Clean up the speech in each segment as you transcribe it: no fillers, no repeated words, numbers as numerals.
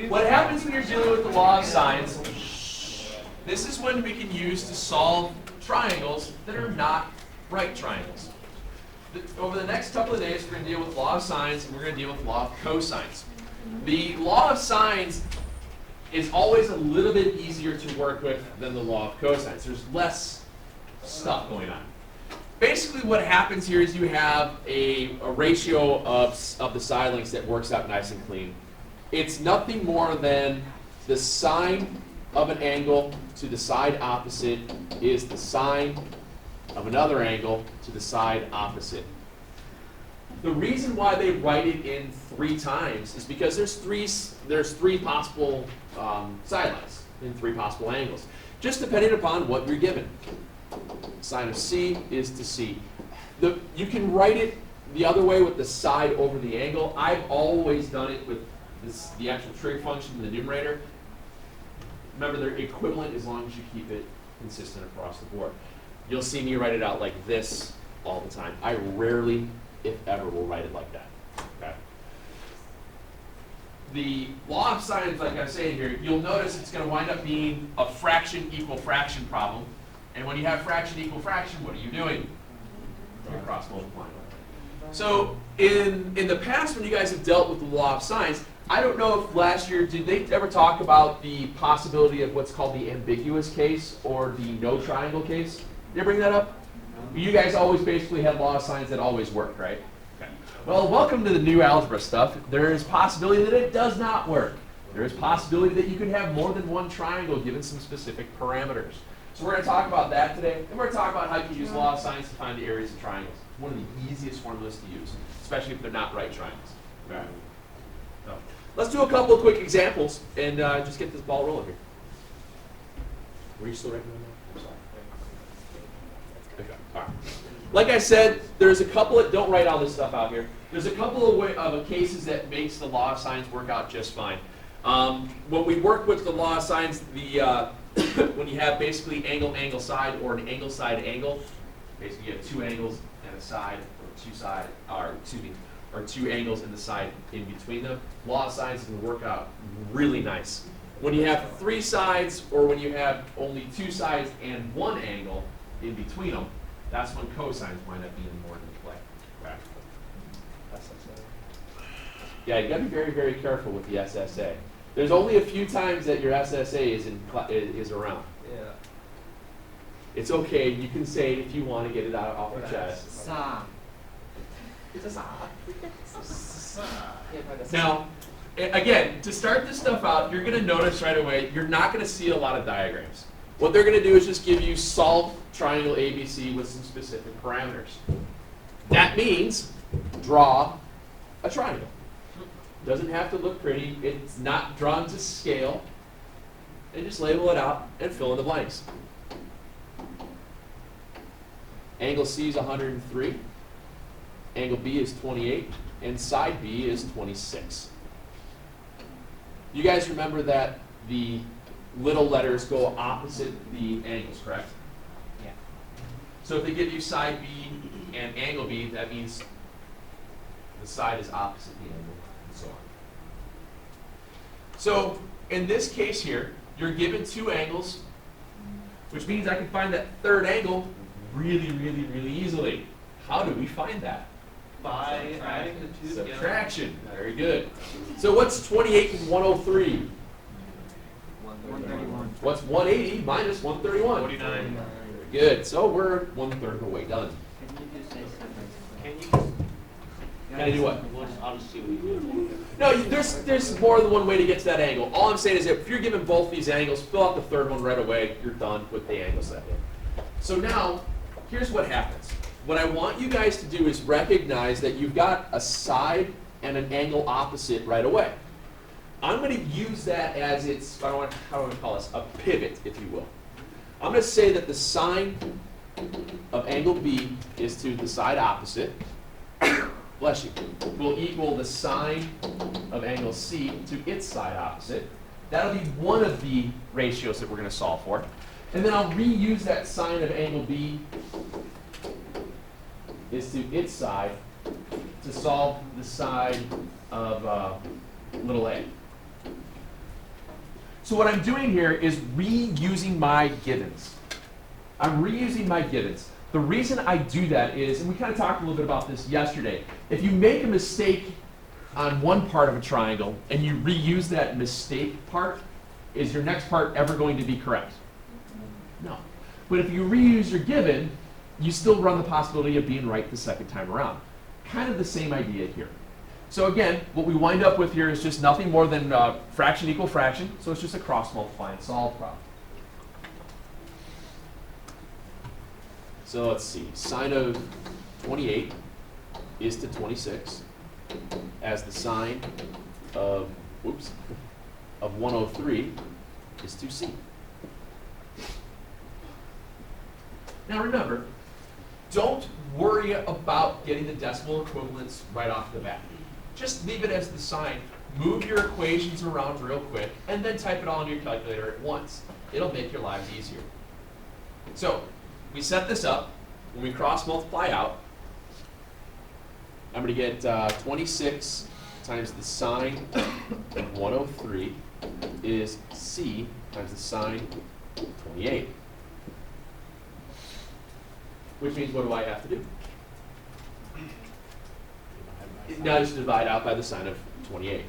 what happens when you're dealing with the law of sines, this is when we can use to solve triangles that are not right triangles. Over the next couple of days, we're going to deal with law of sines and we're going to deal with law of cosines. The law of sines is always a little bit easier to work with than the law of cosines. There's less stuff going on. Basically what happens here is you have a ratio of the side lengths that works out nice and clean. It's nothing more than the sine of an angle to the side opposite is the sine of another angle to the side opposite. The reason why they write it in 3 times is because there's three possible side lengths in 3 possible angles, just depending upon what you're given. Sine of C is to C. You can write it the other way with the side over the angle. I've always done it with the actual trig function in the numerator. Remember, they're equivalent as long as you keep it consistent across the board. You'll see me write it out like this all the time. I rarely, if ever, will write it like that. Okay. The law of sines, like I say here, you'll notice it's going to wind up being a fraction equal fraction problem. And when you have fraction equal fraction, what are you doing? You're cross multiplying. So in the past, when you guys have dealt with the law of sines, I don't know if last year, did they ever talk about the possibility of what's called the ambiguous case or the no triangle case? Did you bring that up? You guys always basically had law of sines that always worked, right? Okay. Well, welcome to the new algebra stuff. There is possibility that it does not work. There is possibility that you could have more than one triangle given some specific parameters. So we're going to talk about that today, and we're going to talk about how you can use law of sines to find the areas of triangles. One of the easiest formulas to use, especially if they're not right triangles. Okay. So let's do a couple of quick examples and just get this ball rolling here. Were you still writing on that? I'm sorry. Okay. All right. Like I said, there's a couple of, don't write all this stuff out here. There's a couple of cases that makes the law of sines work out just fine. When we work with the law of sines, when you have basically angle, angle, side, or an angle, side, angle, basically you have 2 angles and a side, or 2 angles and the side in between them. Law of sines can work out really nice. When you have 3 sides, or when you have only 2 sides and 1 angle in between them, that's when cosines wind up being more into play. Okay. Yeah, you got to be very, very careful with the SSA. There's only a few times that your SSA is around. Yeah. It's okay. You can say it if you want to get it out off your chest. Sa. It's a sa. Now, again, to start this stuff out, you're going to notice right away, you're not going to see a lot of diagrams. What they're going to do is just give you solve triangle ABC with some specific parameters. That means draw a triangle. Doesn't have to look pretty. It's not drawn to scale. And just label it out and fill in the blanks. Angle C is 103. Angle B is 28. And side B is 26. You guys remember that the little letters go opposite the angles, correct? Yeah. So if they give you side B and angle B, that means the side is opposite the angle. So on. So in this case here, you're given 2 angles, which means I can find that third angle really, really, really easily. How do we find that? By adding the 2 together. Subtraction. Very good. So what's 28 and 103? 131. What's 180 minus 131? 49. Very good. So we're 1/3 of the way done. Can you just say something? Can you? Can I do what? I'll just see what you do. No, there's more than one way to get to that angle. All I'm saying is that if you're given both these angles, fill out the third one right away. You're done with the angle set. So now, here's what happens. What I want you guys to do is recognize that you've got a side and an angle opposite right away. I'm going to use that as its, how do I want to call this, a pivot, if you will. I'm going to say that the sine of angle B is to the side opposite. Bless you. Will equal the sine of angle C to its side opposite. That'll be one of the ratios that we're going to solve for. And then I'll reuse that sine of angle B is to its side to solve the side of little a. So what I'm doing here is reusing my givens. I'm reusing my givens. The reason I do that is, and we kind of talked a little bit about this yesterday, if you make a mistake on one part of a triangle and you reuse that mistake part, is your next part ever going to be correct? No. But if you reuse your given, you still run the possibility of being right the second time around. Kind of the same idea here. So again, what we wind up with here is just nothing more than fraction equal fraction, so it's just a cross multiply and solve problem. So let's see, sine of 28 is to 26 as the sine of, of 103 is to c. Now remember, don't worry about getting the decimal equivalents right off the bat. Just leave it as the sign. Move your equations around real quick, and then type it all into your calculator at once. It'll make your lives easier. So, we set this up. When we cross multiply out, I'm going to get 26 times the sine of 103 is c times the sine of 28. Which means what do I have to do? Now just divide out by the sine of 28.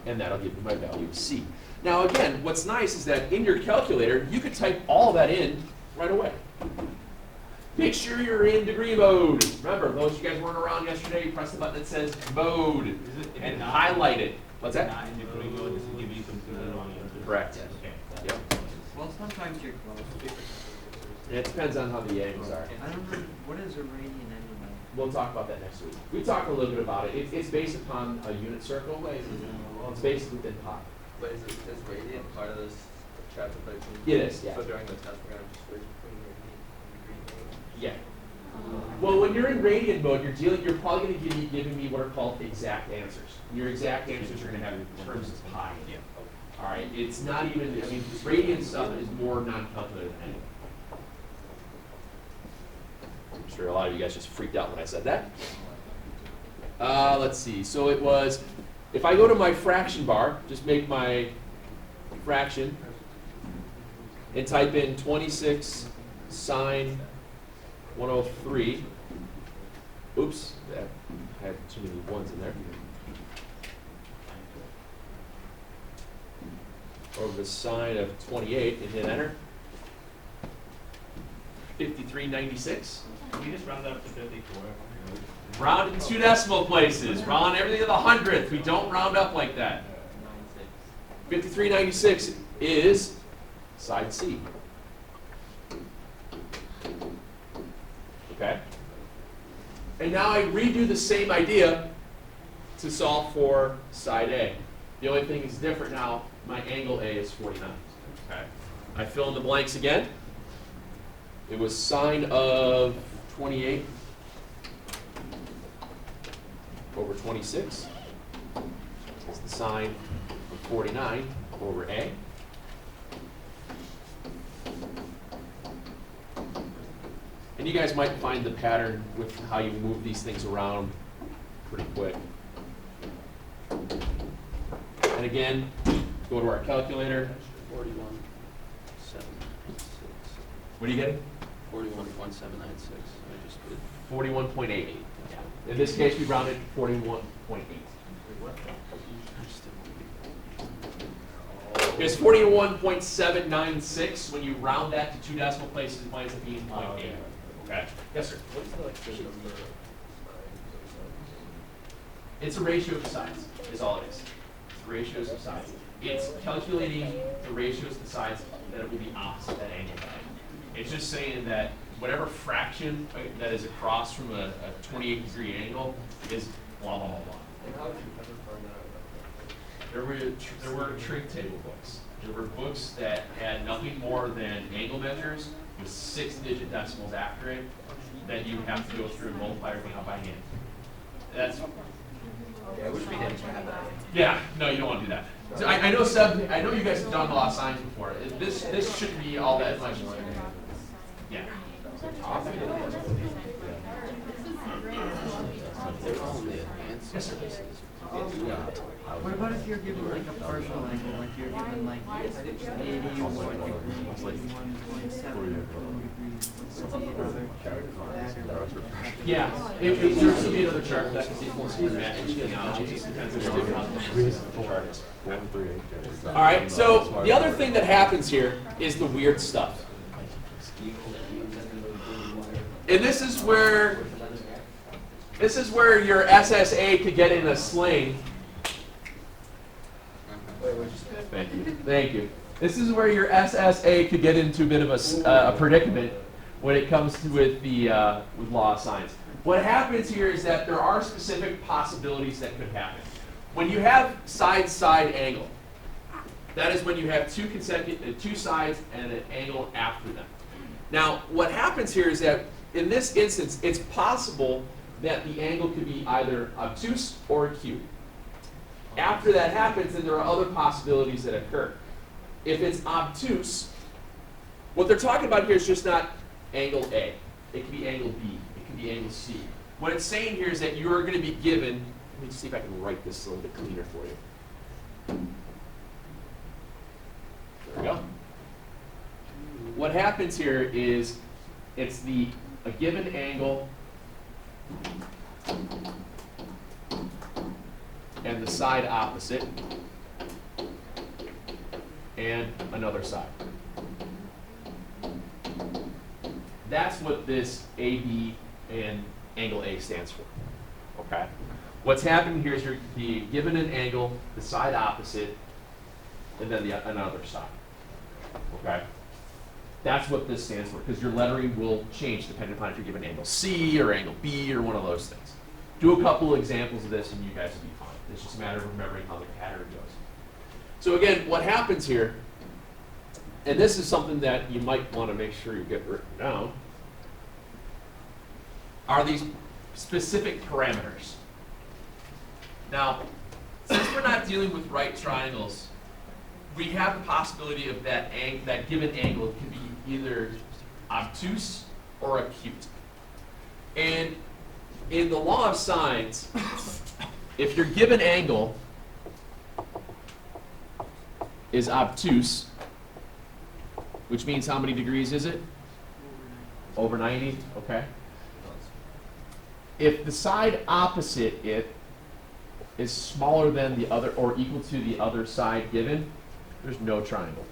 And that'll give me my value of c. Now again, what's nice is that in your calculator, you could type all of that in right away. Make sure you're in degree mode. Remember, those of you guys weren't around yesterday, you press the button that says mode and highlight it. What's that? Not in degree mode, this will give you some good wrong answers. Correct. Okay. Yep. Well, sometimes you're close. It depends on how the angles are. I don't know, what is a radian anyway? We'll talk about that next week. We talked a little bit about it. It's based upon a unit circle. It's based within pi. But is radian part of this calculation? It is, yeah. So during the test, we're going to switch between radian and degree mode? Yeah. Well, when you're in radian mode, you're probably going to be giving me what are called exact answers. Your exact answers are going to have terms of pi. Yeah. All right. It's not even. I mean, radian stuff is more non-calculated than anything. I'm sure a lot of you guys just freaked out when I said that. Let's see. So it was. If I go to my fraction bar, just make my fraction and type in 26 sine 103. Oops, I had too many ones in there. Over the sine of 28 and hit enter. 5396. Can you just round that up to 54? Round in 2 decimal places. Round everything to the 100th. We don't round up like that. 5396 is side C. Okay? And now I redo the same idea to solve for side A. The only thing that's different now, my angle A is 49. Okay? I fill in the blanks again. It was sine of 28 over 26. It's the sine of 49 over A. And you guys might find the pattern with how you move these things around pretty quick. And again, go to our calculator. 41.796. What are you getting? 41.796. I just did. 41.88. In this case, we rounded 41.8. It's 41.796. When you round that to 2 decimal places, it winds up being 0.8. Okay? Yes, sir. What's the good number? It's a ratio of sides, is all it is. It's ratios of sides. It's calculating the ratios of the sides that it will be opposite that angle. It's just saying that whatever fraction that is across from a 28-degree angle is blah, blah, blah, blah. And how did you ever find out about that? There were trig table books. There were books that had nothing more than angle measures with 6-digit decimals after it that you have to go through and multiply everything out by hand. That's Yeah, I wish we didn't have that. yeah. No, you don't want to do that. So I know Seb. I know you guys have done a lot of signs before. This shouldn't be all that much. Yeah. They're all in the advanced Yes, sir. What about if you're given like a partial angle, like you're given like 81 degrees, 81.72 degrees, what's the other chart for that? Yeah, it there should be another chart for that because it wants to match genealogies. Depends on how the chart is. All right, so the other thing that happens here is the weird stuff. And this is where your SSA could get in a sling. Thank you. Thank you. This is where your SSA could get into a bit of a predicament when it comes to with law of science. What happens here is that there are specific possibilities that could happen. When you have side-side angle, that is when you have two sides and an angle after them. Now, what happens here is that in this instance, it's possible that the angle could be either obtuse or acute. After that happens, then there are other possibilities that occur. If it's obtuse, what they're talking about here is just not angle A. It could be angle B. It could be angle C. What it's saying here is that you're going to be given, let me see if I can write this a little bit cleaner for you. There we go. What happens here is it's a given angle and the side opposite and another side. That's what this AB and angle A stands for. Okay? What's happening here is you're being given an angle, the side opposite, and then another side. Okay? That's what this stands for, because your lettering will change depending upon if you're given angle C or angle B or one of those things. Do a couple of examples of this and you guys will be fine. It's just a matter of remembering how the pattern goes. So again, what happens here, and this is something that you might want to make sure you get written down, are these specific parameters. Now, since we're not dealing with right triangles, we have the possibility of that given angle can be either obtuse or acute. And in the law of sines, if your given angle is obtuse, which means how many degrees is it? Over 90, okay. If the side opposite it is smaller than the other or equal to the other side given, there's no triangle.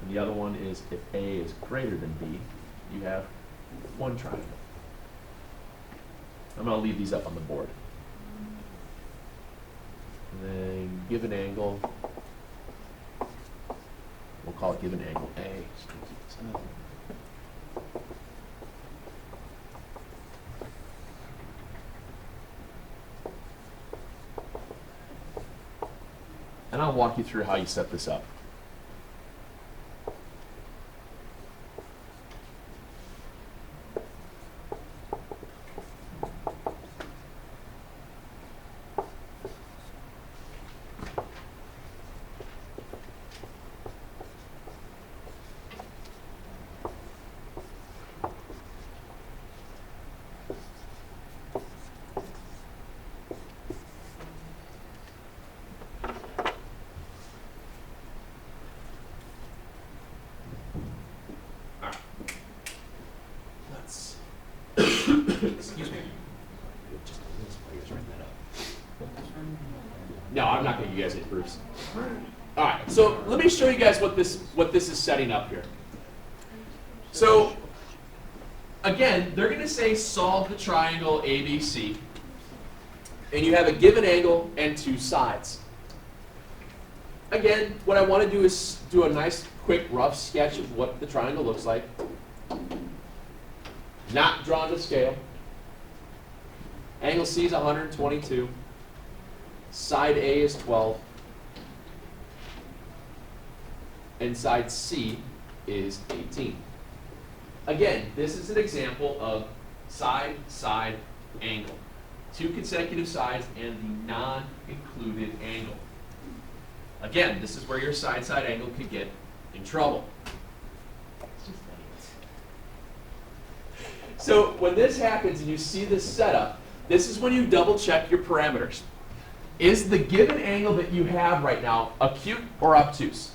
And the other one is if A is greater than B, you have one triangle. I'm going to leave these up on the board. And then given angle, we'll call it given angle A. And I'll walk you through how you set this up. Excuse me. Just write that up. No, I'm not going to give you guys any proofs. All right, so let me show you guys what this is setting up here. So again, they're going to say solve the triangle ABC, and you have a given angle and two sides. Again, what I want to do is do a nice, quick, rough sketch of what the triangle looks like. Not drawn to scale. Angle C is 122. Side A is 12. And side C is 18. Again, this is an example of side-side angle. Two consecutive sides and the non-included angle. Again, this is where your side-side angle could get in trouble. So when this happens and you see this setup, this is when you double check your parameters. Is the given angle that you have right now acute or obtuse?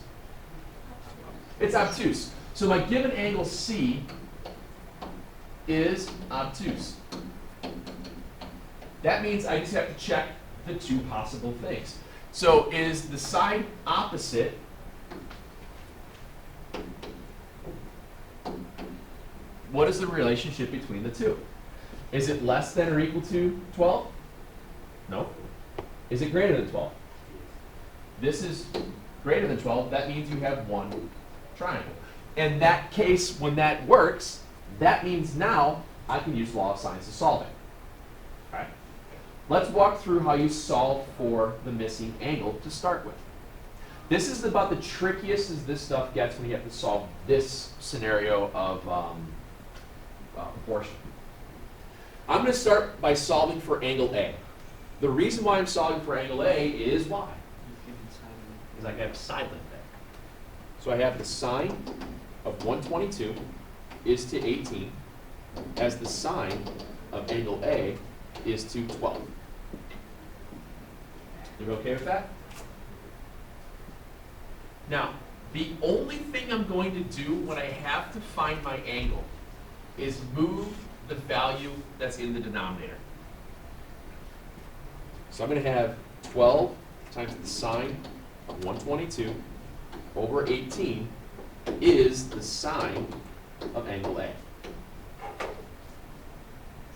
It's obtuse. So my given angle C is obtuse. That means I just have to check the two possible things. So is the side opposite what is the relationship between the two? Is it less than or equal to 12? No. Is it greater than 12? This is greater than 12. That means you have one triangle. In that case, when that works, that means now I can use law of sines to solve it. Okay? Let's walk through how you solve for the missing angle to start with. This is about the trickiest as this stuff gets when you have to solve this scenario of proportion. I'm going to start by solving for angle A. The reason why I'm solving for angle A is why? Because I have a side length there. So I have the sine of 122 is to 18 as the sine of angle A is to 12. You okay with that? Now, the only thing I'm going to do when I have to find my angle is move the value that's in the denominator. So I'm going to have 12 times the sine of 122 over 18 is the sine of angle A.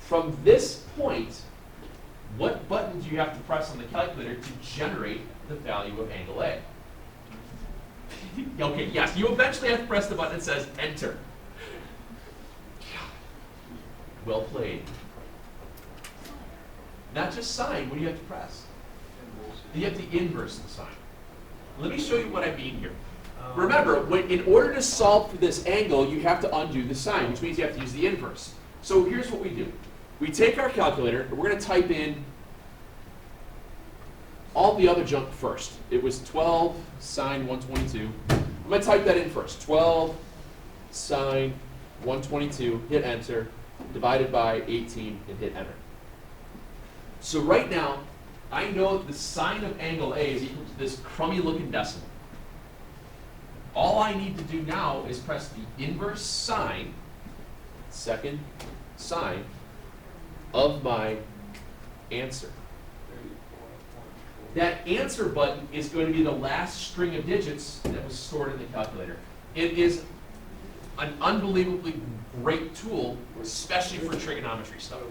From this point, what button do you have to press on the calculator to generate the value of angle A? Okay, yes, you eventually have to press the button that says enter. Well played. Not just sine, what do you have to press? You have to inverse the sine. Let me show you what I mean here. Remember, in order to solve for this angle, you have to undo the sine, which means you have to use the inverse. So here's what we do. We take our calculator, and we're going to type in all the other junk first. It was 12 sine 122. I'm going to type that in first. 12 sine 122, hit enter, divided by 18, and hit enter. So right now, I know that the sine of angle A is equal to this crummy looking decimal. All I need to do now is press the inverse sine, second sine, of my answer. That answer button is going to be the last string of digits that was stored in the calculator. It is an unbelievably great tool, especially for trigonometry stuff.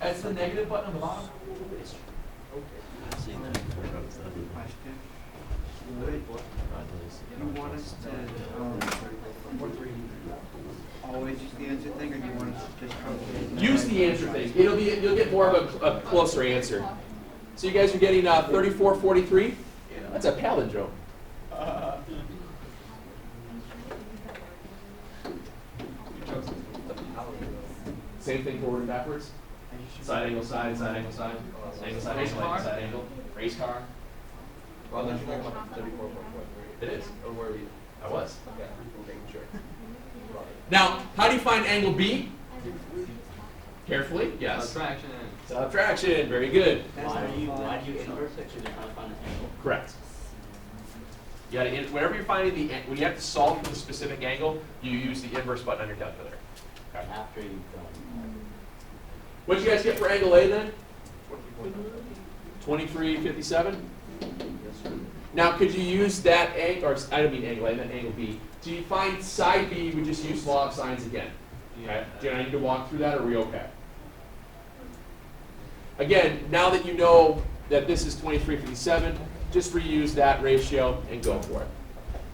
That's the negative button on the bottom. Question. Do you want us to always use the answer thing, or do you want us to just truncate? Use the answer thing. You'll get more of a closer answer. So you guys are getting 3443? That's a palindrome. Same thing forward and backwards? Side angle, side, side angle, side. Angle, side, angle, side angle. Race car. Well, don't you talk about 34.3? It is. Or were you? I was. Okay, making sure. Now, how do you find angle B? Carefully, yes. Subtraction. Subtraction, very good. Why do you inverse it? Because you're trying to find an angle. Correct. You gotta, whenever you're finding the, when you have to solve for the specific angle, you use the inverse button on your calculator. Okay. After you've done. What did you guys get for angle A then? 2357? Now, could you use that angle, or I don't mean angle A, I meant angle B. Do you find side B, we just use law of sines again? Okay. Do I need to walk through that, or are we okay? Again, now that you know that this is 2357, just reuse that ratio and go for it.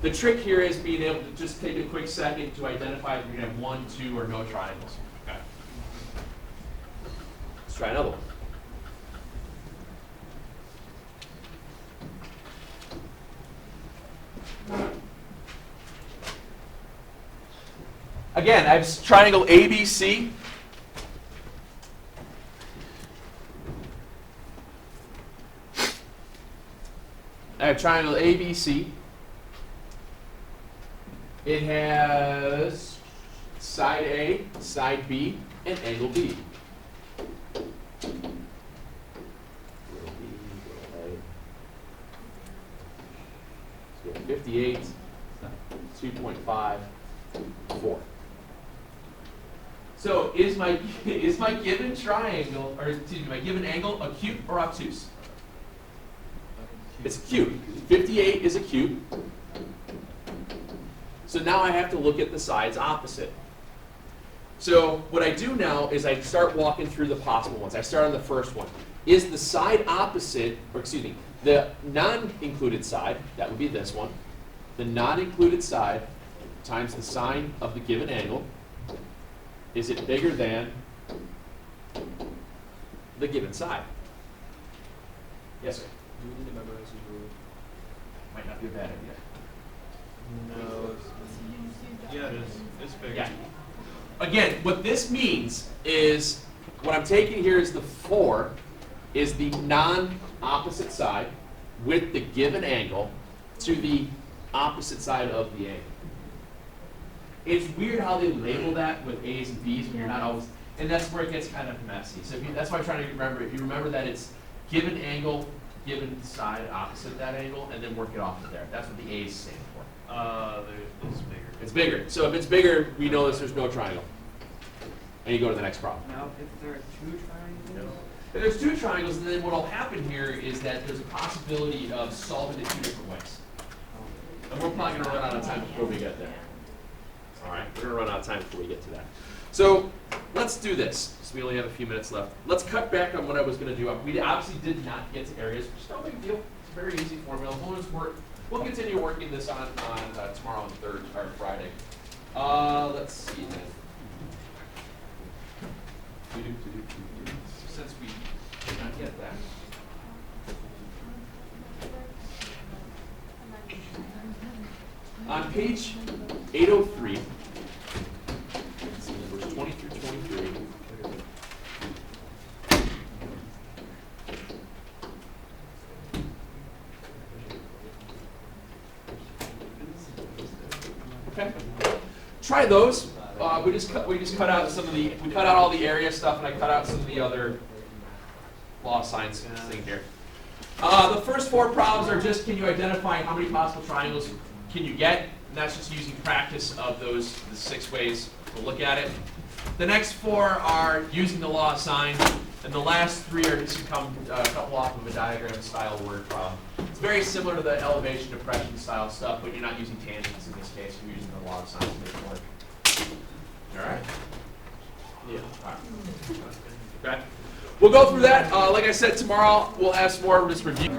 The trick here is being able to just take a quick second to identify if you're going to have 1, 2, or no triangles. Okay. Let's try another one. Again, I have triangle ABC. I have triangle ABC. It has side A, side B, and angle B. Little B, little A. So 58, 2.5, 4. So is my given triangle, or excuse me, my given angle acute or obtuse? It's acute. 58 is acute. So now I have to look at the sides opposite. So what I do now is I start walking through the possible ones. I start on the first one. Is the side opposite, or excuse me, the non-included side, that would be this one, the non-included side times the sine of the given angle, is it bigger than the given side? Yes, sir. Do we need to memorize these rules? Might not be a bad idea. No. Yeah, it is. It's big. Yeah. Again, what this means is, what I'm taking here is the 4 is the non-opposite side with the given angle to the opposite side of the angle. It's weird how they label that with A's and B's when you're not always, and that's where it gets kind of messy. So that's why I'm trying to remember, if you remember that it's given angle, given side opposite that angle, and then work it off of there. That's what the A's stand for. It's bigger. It's bigger. So if it's bigger, we know there's no triangle. And you go to the next problem. Now, if there are 2 triangles, If there's 2 triangles, then what will happen here is that there's a possibility of solving it 2 different ways. And we're probably going to run out of time before we get there. All right, we're going to run out of time before we get to that. So let's do this. So we only have a few minutes left. Let's cut back on what I was going to do. We obviously did not get to areas, which is no big deal. It's a very easy formula. We'll continue working this on tomorrow and Friday. Let's see then. Since we did not get that. On page 803, numbers 20 through 23. Okay. Try those. We just cut out some of the, we cut out all the area stuff, and I cut out some of the other law of science thing here. The first 4 problems are just, can you identify how many possible triangles can you get? And that's just using practice of the 6 ways to look at it. The next 4 are using the law of sine, and the last 3 are just a couple off of a diagram style word problem. It's very similar to the elevation depression style stuff, but you're not using tangents in this case. You're using the law of sine to make it work. All right? Yeah. All right. Okay. We'll go through that. Like I said, tomorrow we'll have some more of this review.